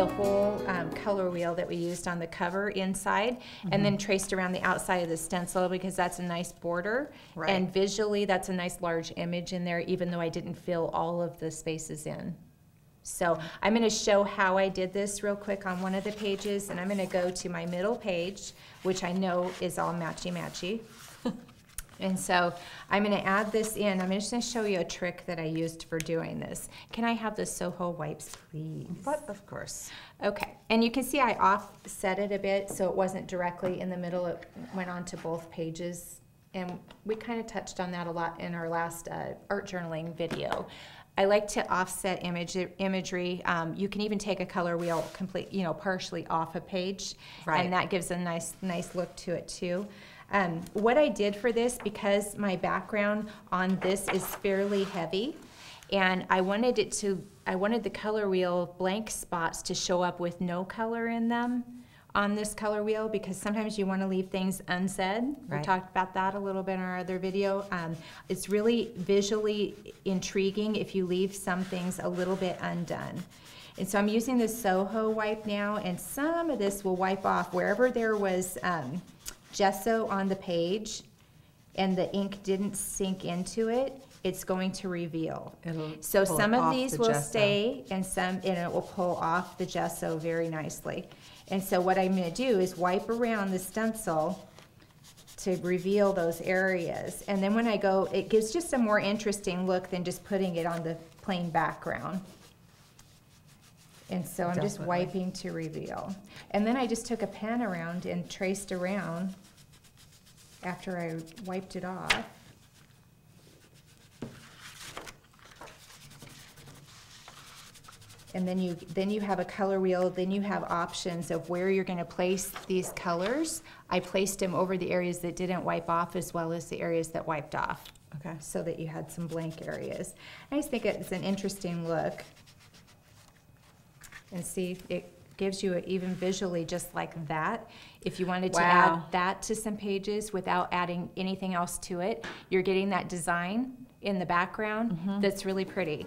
the whole color wheel that we used on the cover inside, and then traced around the outside of the stencil because that's a nice border. Right. And visually, that's a nice large image in there, even though I didn't fill all of the spaces in. So I'm going to show how I did this real quick on one of the pages, and I'm going to go to my middle page, which I know is all matchy-matchy. And so I'm going to add this in. I'm just going to show you a trick that I used for doing this. Can I have the Soho wipes, please? But of course. Okay, and you can see I offset it a bit so it wasn't directly in the middle. It went on to both pages, and we kind of touched on that a lot in our last art journaling video. I like to offset imagery. You can even take a color wheel partially off a page, Right. and that gives a nice look to it too. What I did for this, because my background on this is fairly heavy, and I wanted the color wheel blank spots to show up with no color in them on this color wheel, because sometimes you want to leave things unsaid. Right. We talked about that a little bit in our other video. It's really visually intriguing if you leave some things a little bit undone. And so I'm using the Soho wipe now, and some of this will wipe off wherever there was gesso on the page and the ink didn't sink into it. It's going to reveal. So some of these will stay, and it will pull off the gesso very nicely. And so what I'm going to do is wipe around the stencil to reveal those areas. And then when I go, it gives just a more interesting look than just putting it on the plain background. And so I'm just wiping to reveal. And then I just took a pen around and traced around after I wiped it off. And then you have a color wheel, then you have options of where you're going to place these colors. I placed them over the areas that didn't wipe off as well as the areas that wiped off. Okay. So that you had some blank areas. I just think it's an interesting look. And see, it gives you even visually just like that. If you wanted to add that to some pages without adding anything else to it, you're getting that design in the background that's really pretty.